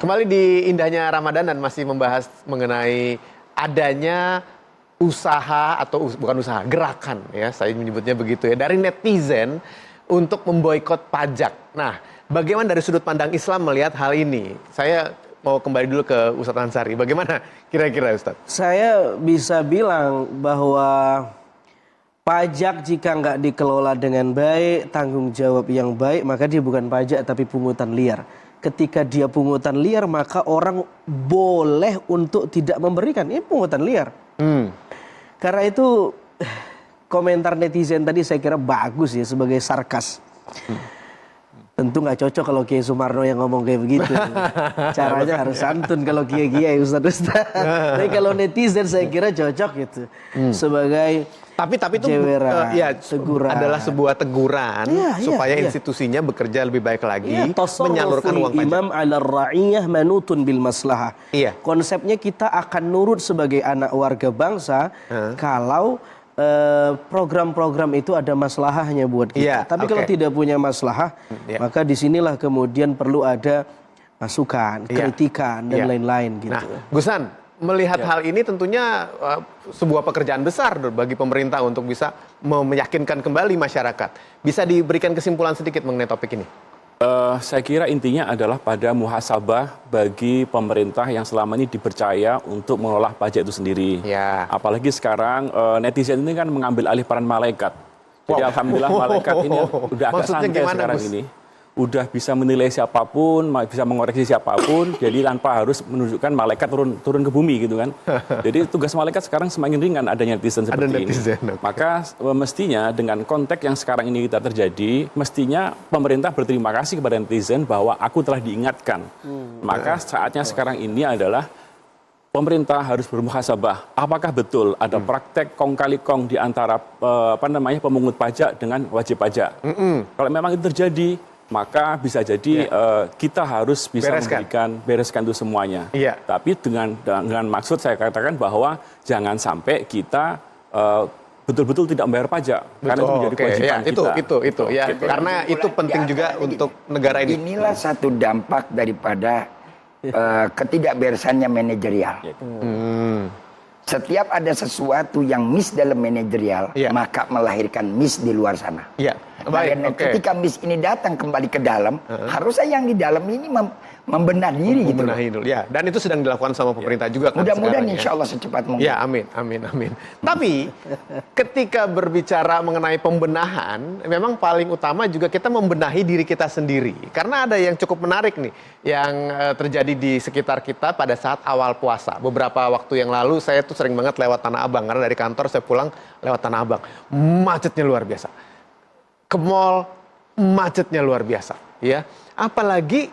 Kembali di indahnya Ramadan dan masih membahas mengenai adanya usaha atau bukan usaha, gerakan ya, saya menyebutnya begitu ya, dari netizen untuk memboikot pajak. Nah, bagaimana dari sudut pandang Islam melihat hal ini? Saya mau kembali dulu ke Ustadz Ansari. Bagaimana kira-kira Ustadz? Saya bisa bilang bahwa pajak jika nggak dikelola dengan baik, tanggung jawab yang baik, maka dia bukan pajak tapi pungutan liar. Ketika dia pungutan liar, maka orang boleh untuk tidak memberikan. Ini pungutan liar. Karena itu komentar netizen tadi saya kira bagus ya sebagai sarkas. Tentu nggak cocok kalau Kiai Sumarno yang ngomong kayak begitu. Caranya harus santun kalau kiai-kiai Ustadz. Tapi kalau netizen saya kira cocok gitu. Sebagai tapi itu teguran. Adalah sebuah teguran supaya institusinya bekerja lebih baik lagi, menyalurkan uang pajak. Imam ala ra'iyah manutun bil maslahah. Konsepnya kita akan nurut sebagai anak warga bangsa kalau program-program itu ada maslahahnya buat kita. Tapi kalau tidak punya maslahah, maka disinilah kemudian perlu ada masukan, kritikan dan lain-lain gitu. Nah, Gusan, melihat hal ini tentunya sebuah pekerjaan besar bagi pemerintah untuk bisa meyakinkan kembali masyarakat. Bisa diberikan kesimpulan sedikit mengenai topik ini? Saya kira intinya adalah pada muhasabah bagi pemerintah yang selama ini dipercaya untuk mengolah pajak itu sendiri. Apalagi sekarang netizen ini kan mengambil alih peran malaikat. Jadi alhamdulillah malaikat ini udah agak santai sekarang ini. Udah bisa menilai siapapun, bisa mengoreksi siapapun, jadi tanpa harus menunjukkan malaikat turun ke bumi gitu kan. Jadi tugas malaikat sekarang semakin ringan adanya netizen seperti ini. Maka mestinya dengan konteks yang sekarang ini kita terjadi, mestinya pemerintah berterima kasih kepada netizen bahwa aku telah diingatkan. Maka saatnya sekarang ini adalah pemerintah harus bermuhasabah. Apakah betul ada praktek kong kali kong di antara pemungut pajak dengan wajib pajak? Kalau memang itu terjadi, maka bisa jadi kita harus bisa bereskan itu semuanya. Tapi dengan maksud saya katakan bahwa jangan sampai kita betul-betul tidak membayar pajak. Karena itu menjadi kewajiban kita. Karena itu penting juga untuk negara ini. Inilah satu dampak daripada ketidakberesannya manajerial. Setiap ada sesuatu yang miss dalam manajerial, maka melahirkan miss di luar sana. Ketika miss ini datang kembali ke dalam, harusnya yang di dalam ini membenah diri gitu. Dan itu sedang dilakukan sama pemerintah juga. Mudah-mudahan insya Allah secepat mungkin. Amin. Tapi ketika berbicara mengenai pembenahan, memang paling utama juga kita membenahi diri kita sendiri. Karena ada yang cukup menarik nih, yang terjadi di sekitar kita pada saat awal puasa. Beberapa waktu yang lalu saya tuh sering banget lewat Tanah Abang, karena dari kantor saya pulang lewat Tanah Abang. Macetnya luar biasa. Ke mall, macetnya luar biasa. Apalagi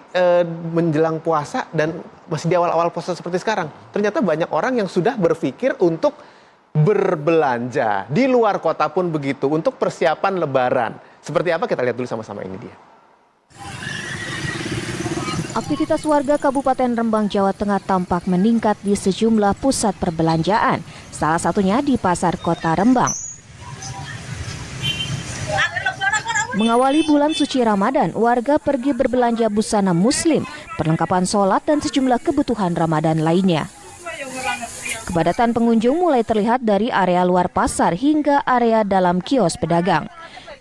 menjelang puasa dan masih di awal-awal puasa seperti sekarang. Ternyata banyak orang yang sudah berpikir untuk berbelanja. Di luar kota pun begitu, untuk persiapan lebaran. Seperti apa kita lihat dulu sama-sama, ini dia. Aktivitas warga Kabupaten Rembang, Jawa Tengah tampak meningkat di sejumlah pusat perbelanjaan. Salah satunya di Pasar Kota Rembang. Mengawali bulan suci Ramadan, warga pergi berbelanja busana muslim, perlengkapan sholat, dan sejumlah kebutuhan Ramadan lainnya. Kepadatan pengunjung mulai terlihat dari area luar pasar hingga area dalam kios pedagang.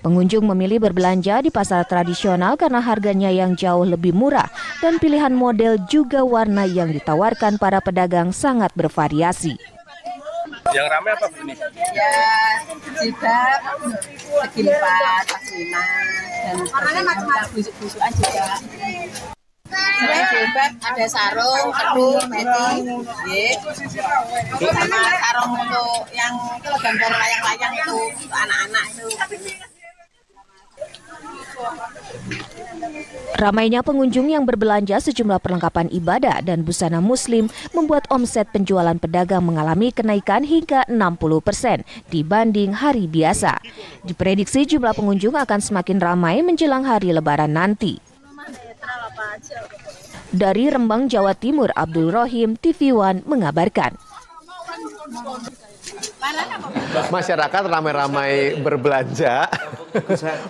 Pengunjung memilih berbelanja di pasar tradisional karena harganya yang jauh lebih murah dan pilihan model juga warna yang ditawarkan para pedagang sangat bervariasi. Yang ramai apa ini? Ya, jilbab, segimpat, pasmina, dan warnanya macam-macam, busuk-busukan juga. Selain jilbab ada sarung, kerudung, meti, sama sarung untuk yang kalau gambar layang-layang itu untuk anak-anak itu. Ramainya pengunjung yang berbelanja sejumlah perlengkapan ibadah dan busana muslim membuat omset penjualan pedagang mengalami kenaikan hingga 60% dibanding hari biasa. Diprediksi jumlah pengunjung akan semakin ramai menjelang hari Lebaran nanti. Dari Rembang, Jawa Timur, Abdul Rohim, TV One mengabarkan. Masyarakat ramai-ramai berbelanja,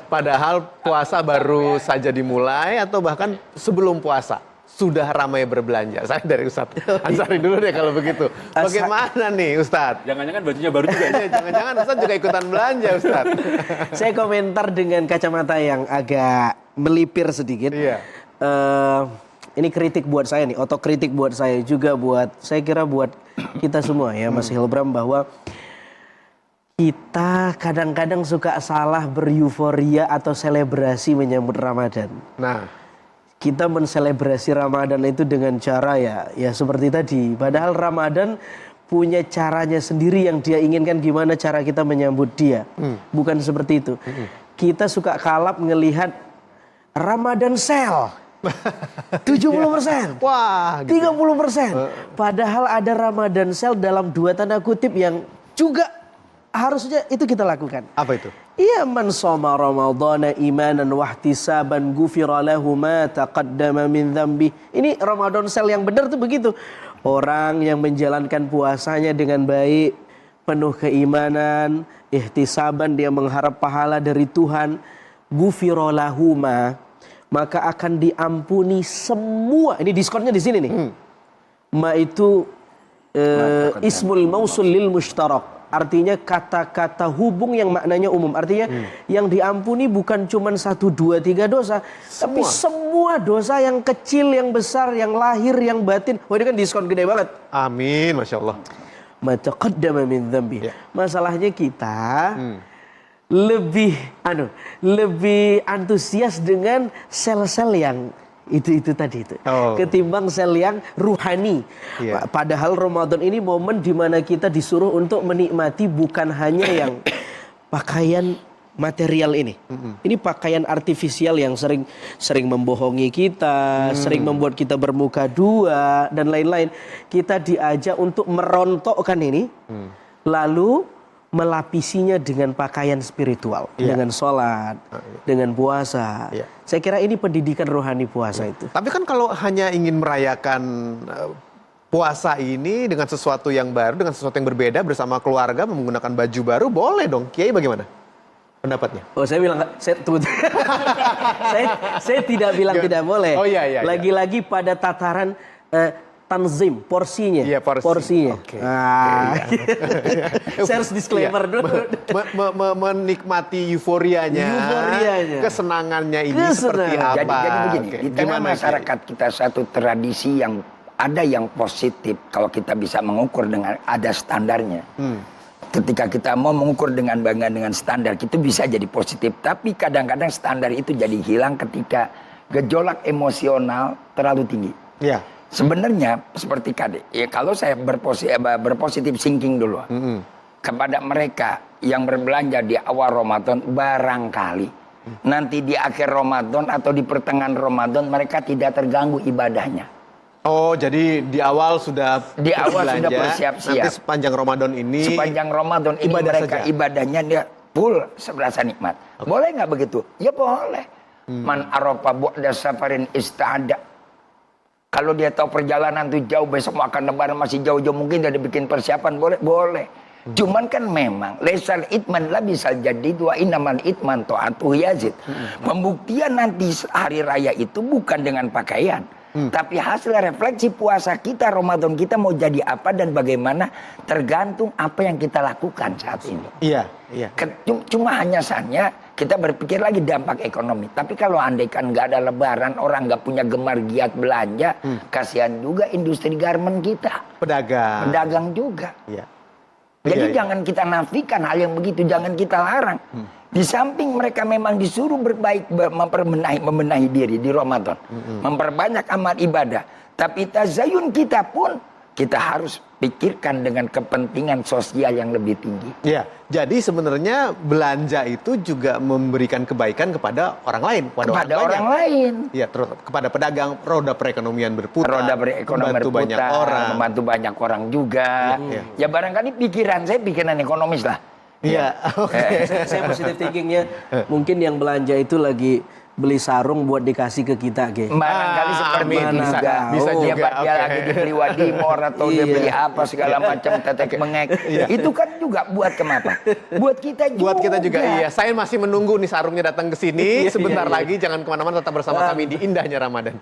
padahal puasa baru saja dimulai atau bahkan sebelum puasa sudah ramai berbelanja? Saya dari Ustadz Ansari dulu deh kalau begitu. Bagaimana nih Ustadz? Jangan-jangan bajunya baru juga. Jangan-jangan Ustadz juga ikutan belanja Ustadz. Saya komentar dengan kacamata yang agak melipir sedikit. Iya. Ini kritik buat saya nih, otokritik buat saya juga buat, saya kira buat kita semua ya Mas Hilbram, bahwa kita kadang-kadang suka salah beryuforia atau selebrasi menyambut Ramadan. Nah, kita menselebrasi Ramadan itu dengan cara ya seperti tadi. Padahal Ramadan punya caranya sendiri yang dia inginkan gimana cara kita menyambut dia. Bukan seperti itu. Kita suka kalap ngelihat Ramadan sale. 70%. Wah, gitu. 30%. Padahal ada Ramadan sale dalam 2 tanda kutip yang juga harusnya itu kita lakukan. Apa itu? Iya, man shoma ramadhana imanan wahtisaban ghufira lahu ma taqaddama min dzambi. Ini Ramadan sale yang benar tuh begitu. Orang yang menjalankan puasanya dengan baik, penuh keimanan, ihtisaban, dia mengharap pahala dari Tuhan, ghufira lahu maka akan diampuni semua. Ini diskonnya di sini nih. Ma itu ismul mausul lil mushtarak. Artinya kata-kata hubung yang maknanya umum. Artinya yang diampuni bukan cuma 1, 2, 3 dosa. Tapi semua dosa, yang kecil, yang besar, yang lahir, yang batin. Wah, ini kan diskon gede banget. Amin, Masya Allah. Ma taqaddama min dzambi. Masalahnya kita lebih antusias dengan sel-sel yang itu tadi itu, ketimbang sel yang ruhani. Padahal Ramadan ini momen dimana kita disuruh untuk menikmati bukan hanya yang pakaian material ini. Ini pakaian artifisial yang sering membohongi kita, sering membuat kita bermuka dua dan lain-lain. Kita diajak untuk merontokkan ini, lalu melapisinya dengan pakaian spiritual, dengan sholat, dengan puasa. Saya kira ini pendidikan rohani puasa itu. Tapi kan kalau hanya ingin merayakan puasa ini dengan sesuatu yang baru, dengan sesuatu yang berbeda bersama keluarga, menggunakan baju baru, boleh dong. Kiai bagaimana pendapatnya? Oh, saya bilang saya tidak bilang tidak boleh. Oh iya. Lagi-lagi pada tataran tanzim, porsinya. Iya, porsinya. Okay. Saya harus disclaimer dulu. Menikmati euforianya, kesenangannya ini seperti apa? Jadi begini, di tengah masyarakat kita satu tradisi yang ada yang positif kalau kita bisa mengukur dengan ada standarnya. Ketika kita mau mengukur dengan bangga dengan standar, itu bisa jadi positif. Tapi kadang-kadang standar itu jadi hilang ketika gejolak emosional terlalu tinggi. Iya. Sebenarnya seperti Kade, ya kalau saya berpositif thinking dulu kepada mereka yang berbelanja di awal Ramadan, barangkali nanti di akhir Ramadan atau di pertengahan Ramadan mereka tidak terganggu ibadahnya. Oh, jadi di awal sudah bersiap-siap. Nanti sepanjang Ramadan ini mereka ibadahnya dia full serasa nikmat. Boleh nggak begitu? Ya boleh. Man arafa bu'da safarin ista'ada. Kalau dia tahu perjalanan tuh jauh, besok mau akan lebaran masih jauh-jauh, mungkin dia bikin persiapan, boleh. Cuman kan memang lesal itman lah bisa jadi dua inaman itman to'atu yazid. Pembuktian nanti hari raya itu bukan dengan pakaian, tapi hasil refleksi puasa kita, Ramadan kita mau jadi apa dan bagaimana, tergantung apa yang kita lakukan saat ini. Iya. Cuma hanya saja kita berpikir lagi dampak ekonomi. Tapi kalau andaikan nggak ada lebaran, orang nggak punya gemar giat belanja, kasihan juga industri garmen kita. Pedagang juga. Iya. Jadi jangan kita nafikan hal yang begitu, jangan kita larang. Di samping mereka memang disuruh berbaik, membenahi diri di Ramadan, memperbanyak amal ibadah. Tapi tazayun kita pun kita harus pikirkan dengan kepentingan sosial yang lebih tinggi. Ya, jadi sebenarnya belanja itu juga memberikan kebaikan kepada orang lain, kepada orang lain. Ya, kepada pedagang, roda perekonomian berputar, membantu banyak orang juga. Ya barangkali pikiran saya pikiran ekonomis lah. Iya, saya positive thinkingnya mungkin yang belanja itu lagi beli sarung buat dikasih ke kita, barangkali seperti itu bisa juga. Dia lagi dibeli wadimor atau dia beli apa segala macam tetek mengek. Itu kan juga buat kenapa? Buat kita juga. Iya, saya masih menunggu nih sarungnya datang ke sini. Sebentar lagi, jangan kemana-mana, tetap bersama kami di Indahnya Ramadan.